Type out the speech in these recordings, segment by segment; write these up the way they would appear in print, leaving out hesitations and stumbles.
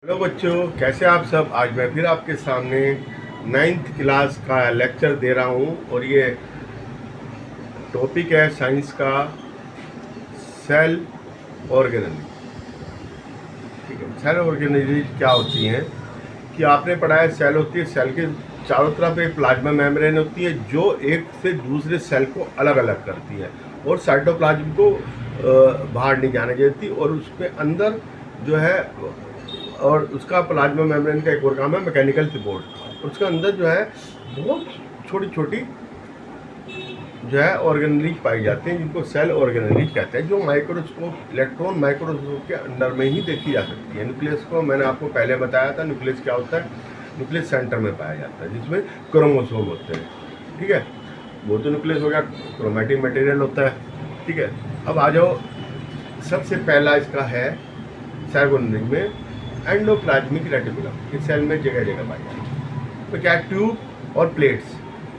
Hello बच्चों, कैसे आप सब। आज मैं फिर आपके सामने 9th क्लास का लेक्चर दे रहा हूँ और ये टॉपिक है साइंस का सेल ऑर्गेनेली। ठीक है, सेल ऑर्गेनेली क्या होती हैं कि आपने पढ़ा है सेल होती है, सेल के चारों तरफ एक प्लाज्मा मेम्ब्रेन होती है जो एक से दूसरे सेल को अलग अलग करती है और साइटोप्लाज्म को बाहर नहीं जाने देती। और उसके अंदर जो है, और उसका प्लाज्मा मेम्ब्रेन का एक और काम है मैकेनिकल सपोर्ट। उसके अंदर जो है बहुत छोटी छोटी जो है ऑर्गेनेलीज पाई जाती हैं जिनको सेल ऑर्गेनेलीज कहते हैं, जो माइक्रोस्कोप इलेक्ट्रॉन माइक्रोस्कोप के अंदर में ही देखी जा सकती है। न्यूक्लियस को मैंने आपको पहले बताया था, न्यूक्लियस क्या होता है। न्यूक्लियस सेंटर में पाया जाता है जिसमें क्रोमोसोम होते हैं। ठीक है, वो तो न्यूक्लियस हो गया, क्रोमैटिक मटेरियल होता है। ठीक है, अब आ जाओ, सबसे पहला इसका है सेल ऑर्गेनेलिज में एंडोप्लाज्मिक रेटिकुलम। इस सेल में जगह जगह पाई जाती है। तो क्या ट्यूब और प्लेट्स,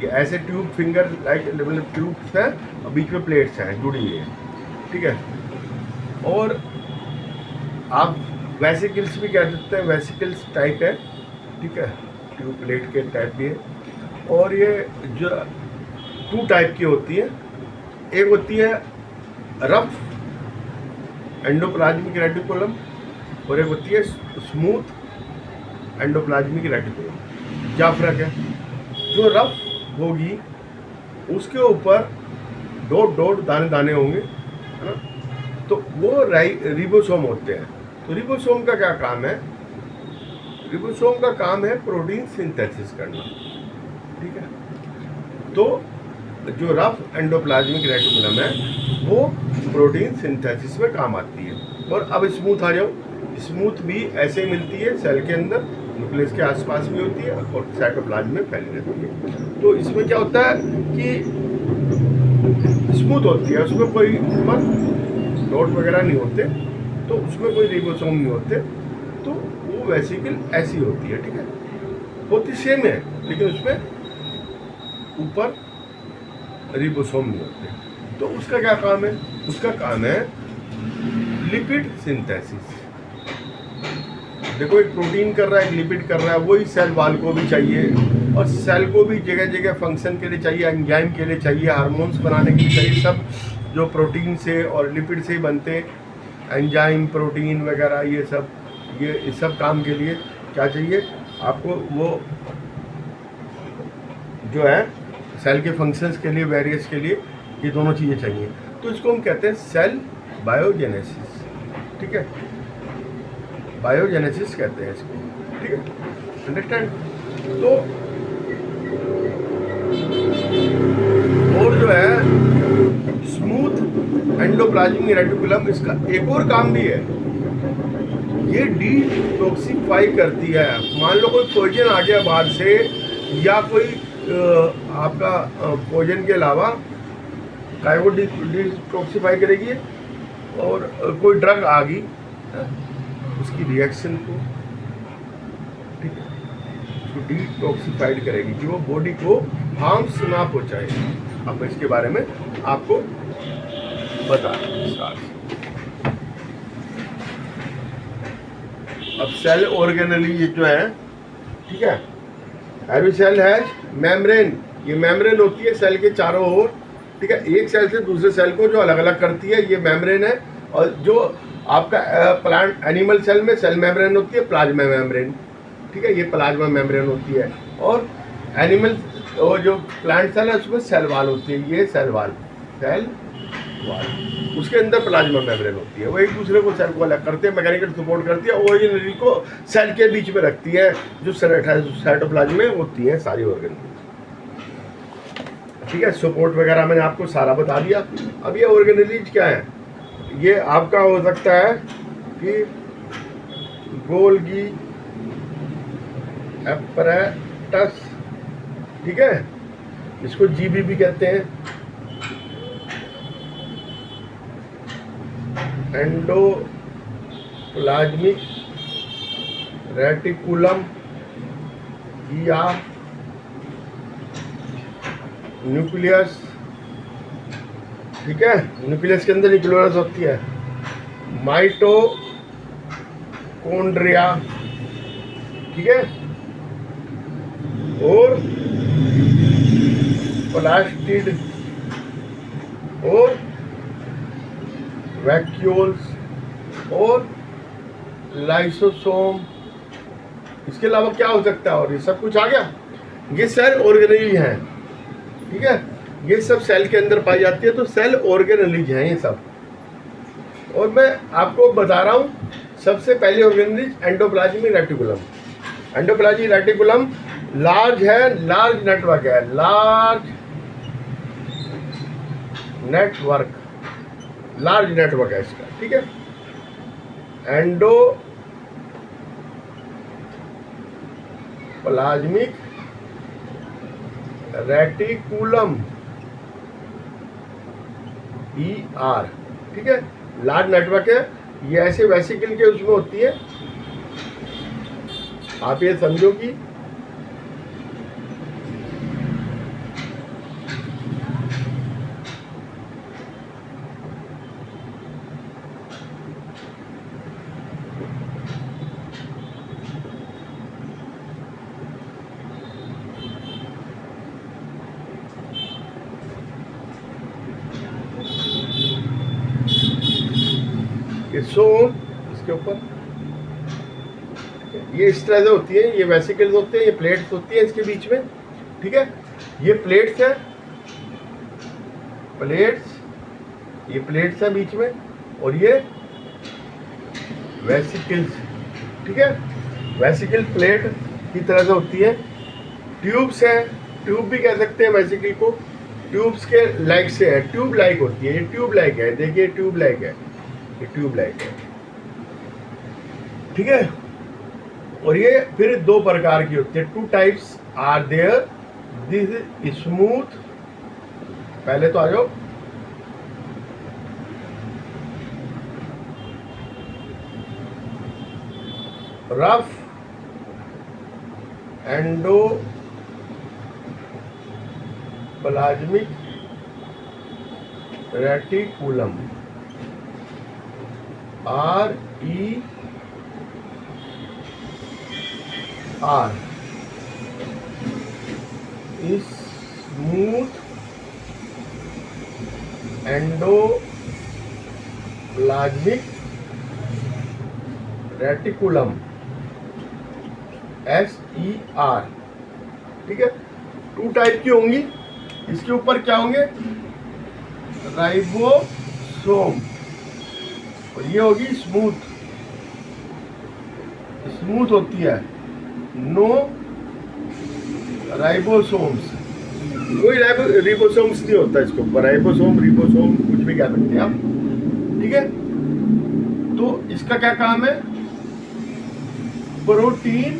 ये ऐसे ट्यूब फिंगर लाइक ट्यूब्स हैं और बीच में प्लेट्स हैं जुड़ी हुई हैं। ठीक है, और आप वेसिकल्स भी कह सकते हैं, वेसिकल्स टाइप है। ठीक है, ट्यूब प्लेट के टाइप भी है। और ये जो 2 टाइप की होती है, एक होती है रफ एंडोप्लाज्मिक रेटिकुलम और एक होती है स्मूथ एंडोप्लाज्मिक रेटिकुलम। क्या फर्क है? जो रफ होगी उसके ऊपर डॉट डॉट दाने दाने होंगे, है ना, तो वो रिबोसोम होते हैं। तो रिबोसोम का क्या काम है? रिबोसोम का काम है प्रोटीन सिंथेसिस करना। ठीक है, तो जो रफ एंडोप्लाज्मिक रेटिकुलम है वो प्रोटीन सिंथेसिस में काम आती है। और अब स्मूथ आ जाओ, स्मूथ भी ऐसे ही मिलती है सेल के अंदर, न्यूक्लियस के आसपास भी होती है और साइटोप्लाज्म में फैली रहती है। तो इसमें क्या होता है कि स्मूथ होती है, उसमें कोई ऊपर डॉट वगैरह नहीं होते, तो उसमें कोई रिबोसोम नहीं होते, तो वो वेसिकल ऐसी होती है। ठीक है, होती सेम है लेकिन उसमें ऊपर रिबोसोम नहीं होते। तो उसका क्या काम है? उसका काम है लिपिड सिंथेसिस। देखो, एक प्रोटीन कर रहा है, एक लिपिड कर रहा है, वही सेल वाल को भी चाहिए और सेल को भी जगह जगह फंक्शन के लिए चाहिए, एंजाइम के लिए चाहिए, हार्मोन्स बनाने के लिए चाहिए। सब जो प्रोटीन से और लिपिड से ही बनते हैं, एंजाइम प्रोटीन वगैरह, ये इस सब काम के लिए क्या चाहिए आपको? वो जो है सेल के फंक्शंस के लिए, वेरियस के लिए, ये दोनों चीज़ें चाहिए। तो इसको हम कहते हैं सेल बायोजेनेसिस। ठीक है, बायोजेनेसिस कहते हैं इसको। ठीक है, अंडरस्टैंड? तो और जो है स्मूथ एंडोप्लाज्मिक रेटिकुलम, इसका एक और काम भी है, ये डिटॉक्सिफाई करती है। मान लो कोई पॉइजन आ गया बाहर से, या कोई आपका पॉइजन के अलावा काय को डिटॉक्सिफाई करेगी, और कोई ड्रग आ गई उसकी रिएक्शन को, ठीक है, उसको डिटॉक्सिफाइड करेगी कि वो बॉडी को हार्म्स ना पहुंचाए। अब मैं इसके बारे में आपको बता रहा हूँ। अब सेल ऑर्गेनेली जो है, ठीक है, एवरी सेल हैज मेम्ब्रेन। ये मेम्ब्रेन होती है सेल के चारों ओर। ठीक है, एक सेल से दूसरे सेल को जो अलग अलग करती है ये मेम्ब्रेन है। और जो आपका प्लांट एनिमल सेल में सेल मेम्ब्रेन होती है प्लाज्मा मेम्ब्रेन। ठीक है, ये प्लाज्मा मेम्ब्रेन होती है। और एनिमल और जो प्लांट सेल है उसमें सेल वाल होती है, ये सेल वाल, उसके अंदर प्लाज्मा मेम्ब्रेन होती है। वो एक दूसरे को सेल को अलग करते हैं, मैकेनिकल सपोर्ट करती है, ऑर्गेनेली को सेल के बीच में रखती है, जो साइटोप्लाज्म में होती है सारी ऑर्गेनेली। ठीक है, सपोर्ट वगैरह मैंने आपको सारा बता दिया। अब ये ऑर्गेनेलीज क्या है? ये आपका हो सकता है कि गोल्गी एपरेटस, ठीक है, इसको जीबी भी कहते हैं, एंडोप्लाज्मिक रेटिकुलम या न्यूक्लियस। ठीक है, न्यूक्लियस के अंदर न्यूक्लियस होती है, माइटोकॉन्ड्रिया, ठीक है, और प्लास्टिड और वैक्यूल्स और लाइसोसोम। इसके अलावा क्या हो सकता है, और ये सब कुछ आ गया। ये सेल ऑर्गेनेल हैं, ठीक है, ये सब सेल के अंदर पाई जाती है, तो सेल ऑर्गेनेलिज हैं ये सब। और मैं आपको बता रहा हूँ, सबसे पहले organelles endoplasmic reticulum. Endoplasmic reticulum large है, लार्ज नेटवर्क है, लार्ज नेटवर्क है इसका, ठीक है। एंडोप्लाज्मिक रेटिकुलम ER, ठीक है, लार्ज नेटवर्क है। ये ऐसे वेसिकल के उसमें होती है, आप ये समझो कि सोम इसके ऊपर ये इस तरह से होती है, ये वेसिकल्स होते हैं, ये प्लेट्स होती है इसके बीच में, ठीक है। ये प्लेट्स है, ये प्लेट्स है बीच में, और ये वेसिकल्स, ठीक है। वेसिकल प्लेट की तरह से होती है। ट्यूब्स है, ट्यूब भी कह सकते हैं वेसिकल को, ट्यूब्स के लाइक से है, ट्यूब लाइक होती है, ये ट्यूब लाइक है, देखिए ट्यूब लाइक है, ये ट्यूब लाइक है, ठीक है। और ये फिर दो प्रकार की होती है, 2 types are there. This is smooth, पहले तो आ जाओ, rough endoplasmic reticulum RER, smooth endoplasmic reticulum SER, ठीक है। 2 टाइप की होंगी। इसके ऊपर क्या होंगे, राइबोसोम, और ये होगी स्मूथ होती है, नो राइबोसोम्स, कोई रिबोसोम्स नहीं होता इसके ऊपर, राइबोसोम रिबोसोम कुछ भी कह सकते हैं आप, ठीक है। तो इसका क्या काम है, प्रोटीन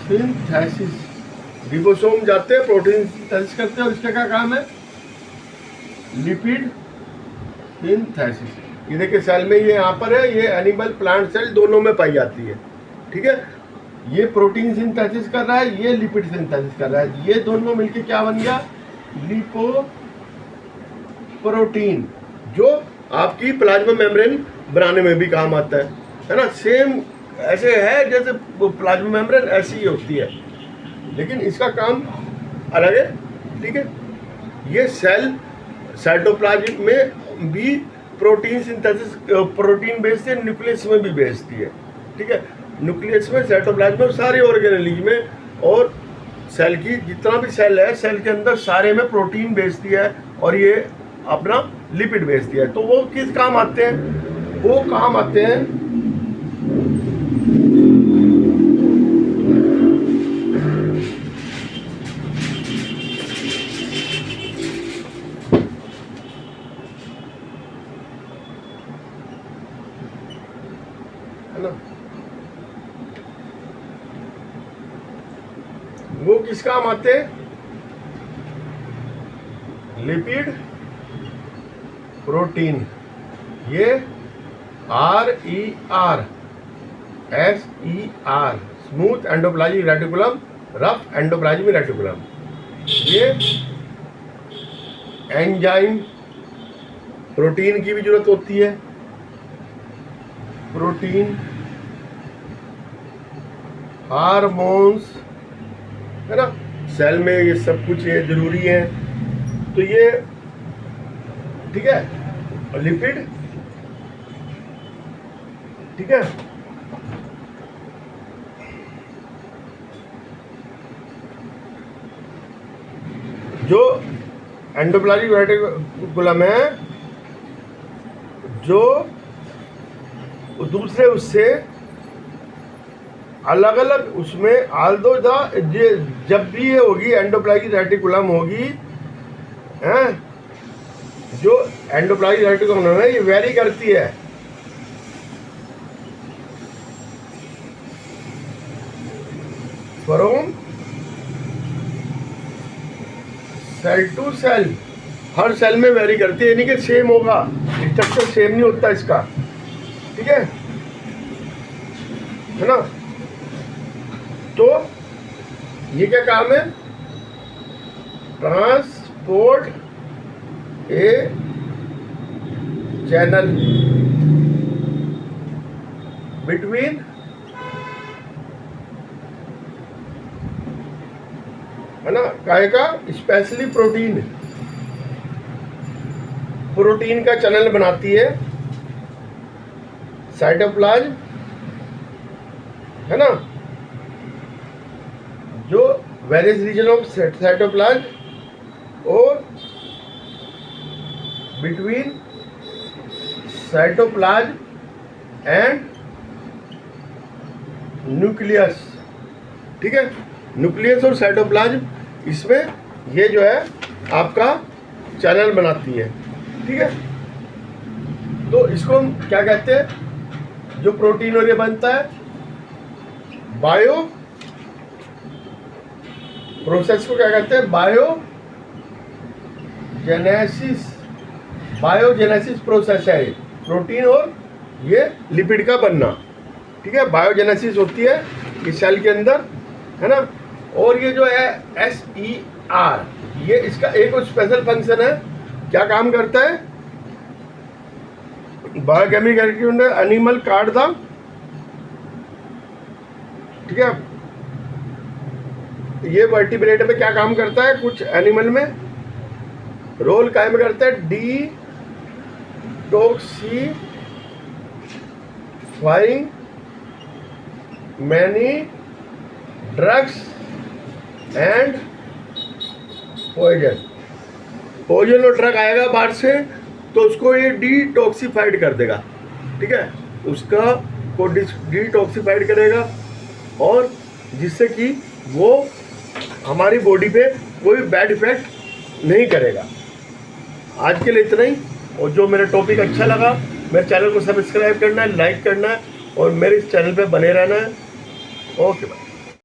सिंथेसिस। रिबोसोम जाते हैं प्रोटीन सिंथेसिस करते हैं, और इसका क्या काम है, लिपिड सिंथेसिस। ये देखिए सेल में, ये यहाँ पर है, ये एनिमल प्लांट सेल दोनों में पाई जाती है, ठीक है। ये प्रोटीन सिंथेसिस कर रहा है, ये लिपिड सिंथेसिस कर रहा है, ये दोनों मिलके क्या बन गया, लिपोप्रोटीन, जो आपकी प्लाज्मा मेम्ब्रेन बनाने में भी काम आता है ना। सेम ऐसे है जैसे प्लाज्मा मेम्ब्रेन ऐसी ही होती है, लेकिन इसका काम अलग है, ठीक है। ये सेल साइटोप्लाज्म में भी प्रोटीन सिंथेसिस, प्रोटीन बेचती है, न्यूक्लियस में भी बेचती है, ठीक है। न्यूक्लियस में, साइटोप्लाज्म में, सारे ऑर्गेनेलिज में, और सेल की जितना भी सेल है, सेल के अंदर सारे में प्रोटीन बेचती है, और ये अपना लिपिड बेचती है। तो वो किस काम आते हैं, वो काम आते हैं है ना, वो किस काम आते हैं, लिपिड प्रोटीन। ये RER SER, smooth endoplasmic reticulum, rough endoplasmic reticulum. ये एंजाइम, प्रोटीन की भी जरूरत होती है, प्रोटीन हार्मोन्स, है ना, सेल में ये सब कुछ ये जरूरी है। तो ये ठीक है, और लिपिड, ठीक है, जो एंडोप्लाज्मिक रेटिकुलम है, जो दूसरे उससे अलग अलग उसमें आल्दो जब भी ये होगी एंडोप्लाज्मिक रेटिकुलम होगी, हैं, जो एंडोप्लाज्मिक रेटिकुलम है ये वेरी करती है फ्रॉम सेल टू सेल, हर सेल में वेरी करती है, यानी कि सेम होगा, स्ट्रक्चर सेम नहीं होता इसका, ठीक है ना। तो ये क्या काम है, ट्रांसपोर्ट ए चैनल बिटवीन है ना, काय का स्पेशली प्रोटीन का चैनल बनाती है साइटोप्लाज्म, है ना, जो वेरियस रीजन ऑफ साइटोप्लाज्म और बिटवीन साइटोप्लाज्म एंड न्यूक्लियस, ठीक है, न्यूक्लियस और साइटोप्लाज्म, इसमें ये जो है आपका चैनल बनाती है, ठीक है। तो इसको हम क्या कहते हैं, जो प्रोटीन और ये बनता है, बायो प्रोसेस को क्या कहते हैं, बायोजेनेसिस प्रोसेस है प्रोटीन और ये लिपिड का बनना, ठीक है, बायोजेनेसिस होती है इस सेल के अंदर, है ना। और ये जो है SER, ये इसका एक और स्पेशल फंक्शन है, क्या काम करता है, बायोकेमिकल एनिमल कार्ड था, ठीक है, ये वर्टिब्रेट में क्या काम करता है, कुछ एनिमल में रोल कायम करता है, detoxifying many drugs and poison और ड्रग आएगा बाहर से, तो उसको ये डिटॉक्सिफाइड कर देगा, ठीक है, उसका को डिटॉक्सिफाइड करेगा, और जिससे कि वो हमारी बॉडी पे कोई बैड इफेक्ट नहीं करेगा। आज के लिए इतना ही, और जो मेरा टॉपिक अच्छा लगा, मेरे चैनल को सब्सक्राइब करना है, लाइक करना है, और मेरे इस चैनल पे बने रहना है। Okay bye.